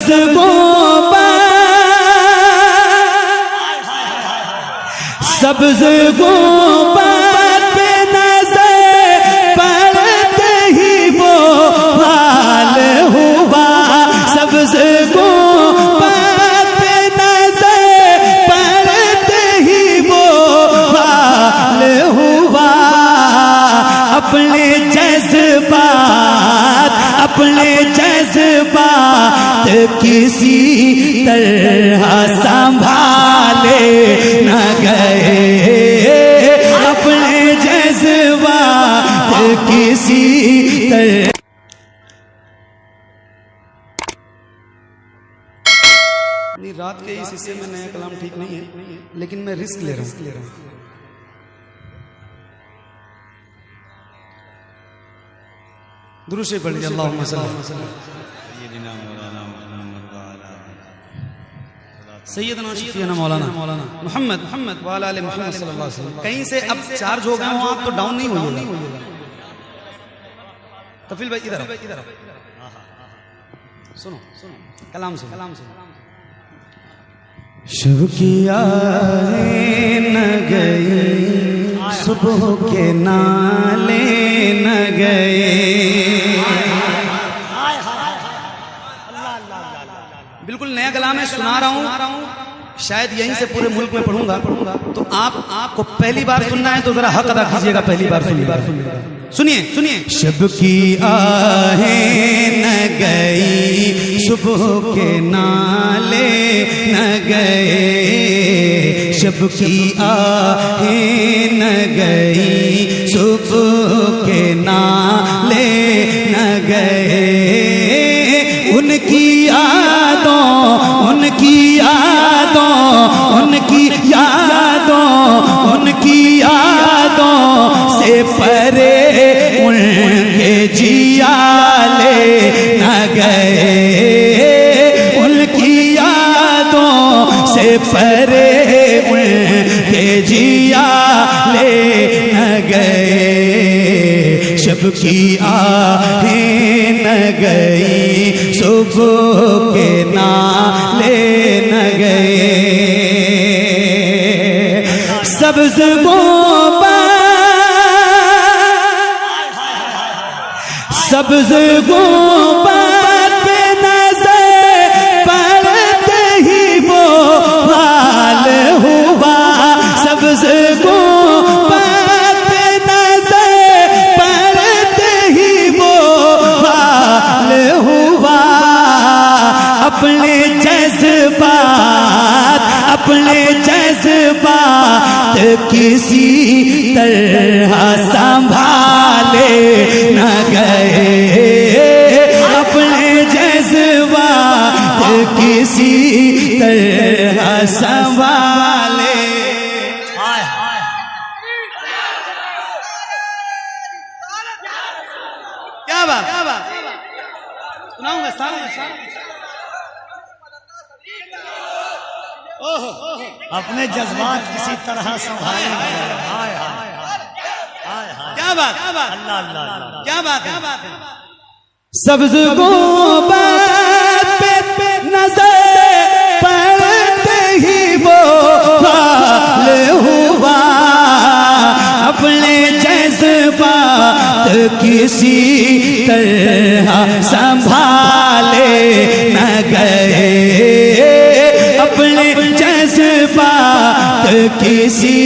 सब्ज गुंबद पे नजर पड़ते ही वो हाल हुआ। सब्ज गुंबद पे नजर पड़ते ही वो हाल हुआ। अपने जज्बात किसी तरह संभाले न गए। अपने जज्बात किसी तरह। रात के इस हिस्से में नया कलाम ठीक नहीं है, लेकिन मैं रिस्क ले रहा हूं। दुरूद शरीफ पढ़ लीजिए। अल्लाहुम्मा सल्ली अला सय्यदना शफीअना मौलाना मोहम्मद व अला आलि मोहम्मद सल्लल्लाहु अलैहि वसल्लम। कहीं से अब चार्ज हो गए हो आप तो डाउन नहीं होइएगा। तफील भाई इधर सुनो कलाम सुनो। शुभ किया न गई सुबह के नाले न गए। बिल्कुल नया कलाम है, सुना रहा हूं। शायद यहीं से पूरे मुल्क में पढ़ूंगा तो आपको पहली बार सुनना है तो जरा हक अदा कीजिएगा। पहली बार सुनिए। शब की आहें न गई सुबह के नाले न गए। शब की आहें न गई सुबह के नाले न गए। उनकी यादों से परे उनके जियाले न गए। उनकी यादों से परे उनके जियाले न गए। शब की आहें न गई सुबह के नाले न गए। सब्ज गुंबद पे नजर पड़ते ही वो हाल हुआ। सब्ज गुंबद पे नजर पड़ते ही वो हाल हुआ। अपने जज्बात किसी तरह संभाले न गए। अपने जज्बात किसी तरह संभाले। क्या बात सुनाऊंगा सारा। अपने जज्बात किसी तरह संभाले। क्या बात अल्लाह क्या बात है। सब्ज गुंबद पे नजर पड़ते ही वो हाल हुआ। अपने जज्बात किसी तरह संभाले न गए। अपने जज्बात किसी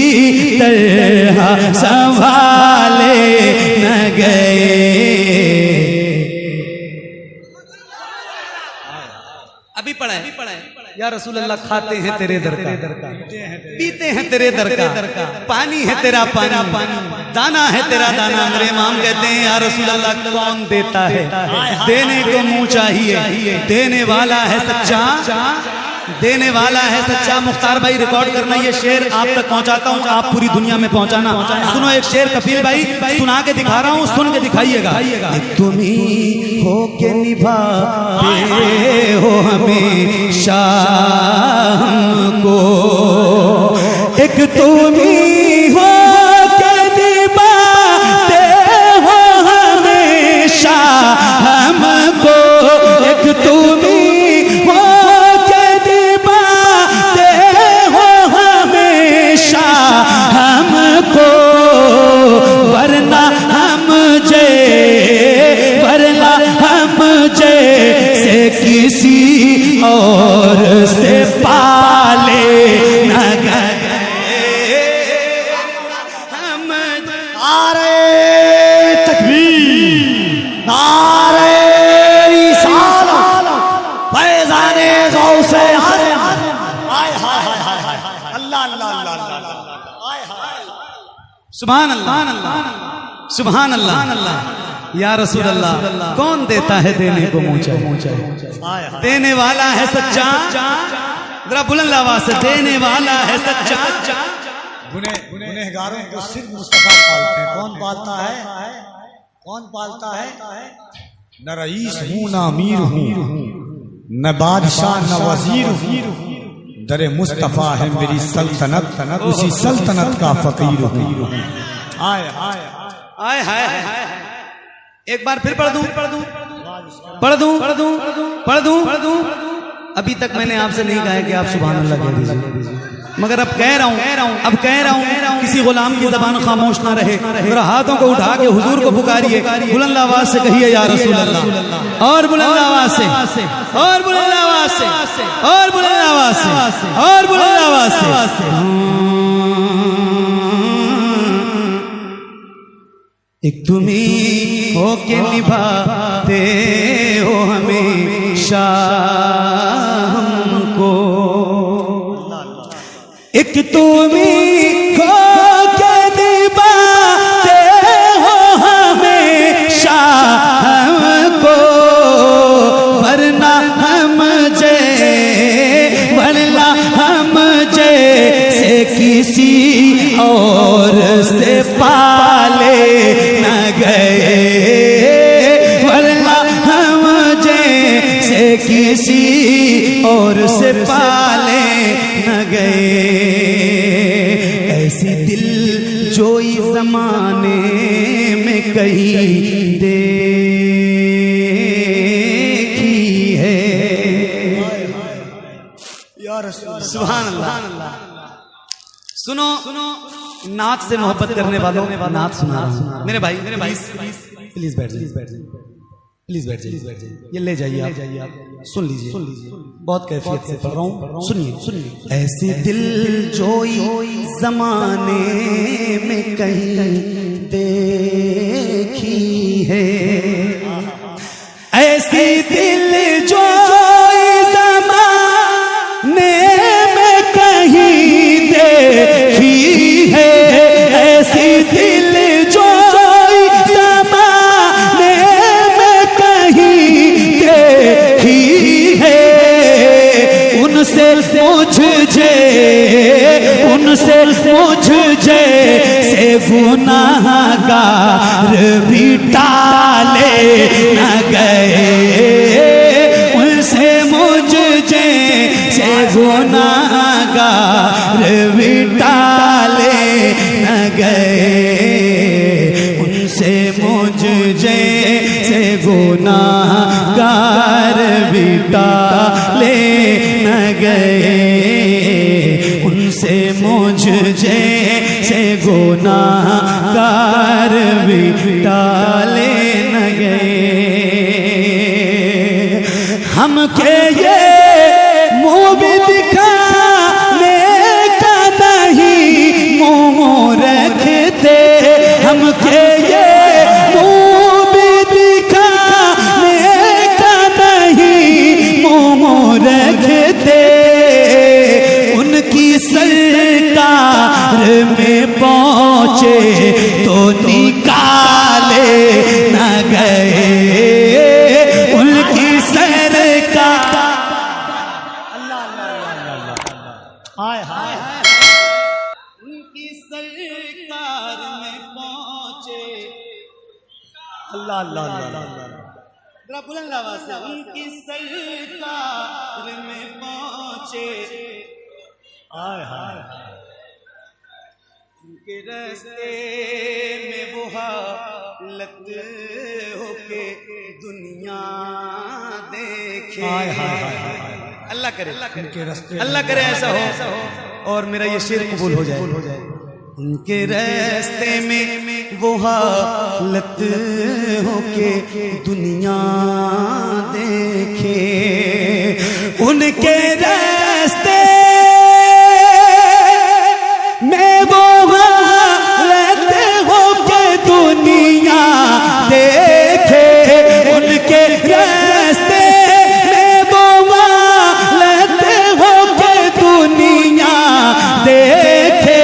तरह संभाले न गए। अभी पढ़ा है या रसूल अल्लाह खाते हैं तेरे दर का, पीते हैं तेरे दर का, पानी है तेरा पानी, दाना है तेरा दाना। मेरे इमाम कहते हैं या रसूल अल्लाह कौन देता है, देने को मुंह चाहिए, देने वाला है सच्चा, देने वाला है सच्चा। मुख्तार भाई रिकॉर्ड करना, ये शेर आप तक पहुंचाता हूँ, आप पूरी दुनिया में पहुंचाना। सुनो एक शेर कपिल भाई सुना के दिखा रहा हूँ, सुन के दिखाइएगा। तुम ही हो के निभाते हो हमेशा हमको, एक तुम ही हो के निभाते हो हमेशा हमको, एक तुम ही हो और से पाले न गए हम। नारे तकबीर, नारे रिसालत, फैज़ाने गौसे आज़म। हाय हाय हाय हाय हाय, अल्लाह अल्लाह अल्लाह अल्लाह, हाय हाय, सुभान अल्लाह, सुभान अल्लाह। या रसूल अल्लाह, कौन देता है देने को मुँह हाय हाय। देने वाला है सच्चा, जरा बुलंद आवाज से, देने वाला है सच्चा। गुनहगारों को सिर्फ मुस्तफा पालते हैं। कौन पालता है? कौन पालता है? न रईस हूँ न अमीर हूँ, न बादशाह न वजीर हूँ, दरे मुस्तफा है मेरी सल्तनत, उसी सल्तनत का फकीर हूँ। हाय हाय आय हाय हाय। एक बार फिर पढ़ दूं। अभी तक मैंने आपसे नहीं कहा है कि आप सुभान अल्लाह कह दीजिए, मगर अब कह रहा हूं, किसी गुलाम की जबान खामोश ना रहे। मेरा हाथों को उठा के हुजूर को पुकारिए, बुलंद आवाज से कहिए या रसूल अल्लाह, और बुलंद आवाज से, और बुलंद आवाज से, और बुलंद आवाज से, और बुलंद आवाज से। एक तुम्ही हो के निभाते हो हमेशा हमको, एक तुम्ही हो के निभाते हो हमेशा हमको, वरना हम जैसे किसी और से पाले न गए, वरना हम जैसे किसी और से पाले न गए। ऐसी दिल जोई जमाने में कहीं देखी है। सुभान अल्लाह। सुनो, नात से मोहब्बत करने वालों, नात सुना रहा हूं। मेरे भाई प्लीज बैठ जाइए, प्लीज बैठ जाइए, ये ले जाइए आप, सुन लीजिए, बहुत कैफियत से पढ़ रहा हूँ, सुनिए। ऐसे दिल जोई जमाने में कहीं देखी है, ऐसी दिल जोई जमाने में कहीं देखी है, ऐसी दिल जोई ज़माने में कहीं देखी है। उनसे मुझ जैसे गुनाहगार भी टाले न गए, उनसे मुझ जैसे गुनाहगार भी टाले न गए, उनसे मुझ जैसे गुनाहगार भी टाले न गए, उनसे मुझ जैसे गुनाहगार भी टाले न गए। हम के ये मुँह भी दिखाने का नहीं मुँह रखते, हम के ये मुँह भी दिखाने का नहीं मुँह रखते, उनकी सरकार में पहुँचे तो निकाले न गए, उनकी सरकार। हाय हाय, उनकी सरकार में पहुँचे, अल्लाह अल्लाह अल्लाह, बुलंद आवाज से, उनकी सरकार में पहुँचे, हाय हाय, उनके रास्ते में वो हालत होके दुनिया देखे। हाय हाय हाय, अल्लाह करे, उनके रास्ते, अल्लाह करे ऐसा हो और मेरा ये शेर कबूल हो जाए। उनके रास्ते में वो हालत होके दुनिया देखे, उनके रास्ते में वो रहते हो के दुनिया देखे, उनके रास्ते में वो रहते हो के दुनिया देखे।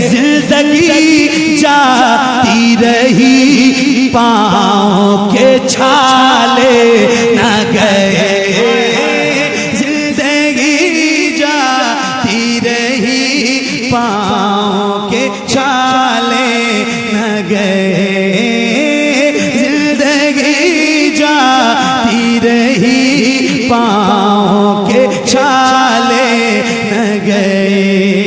जिंदगी जाती रही पाँव के छाले न गए, पाँव के छाले न गए। जिंदगी जाती रही पाँव के छाले न गए।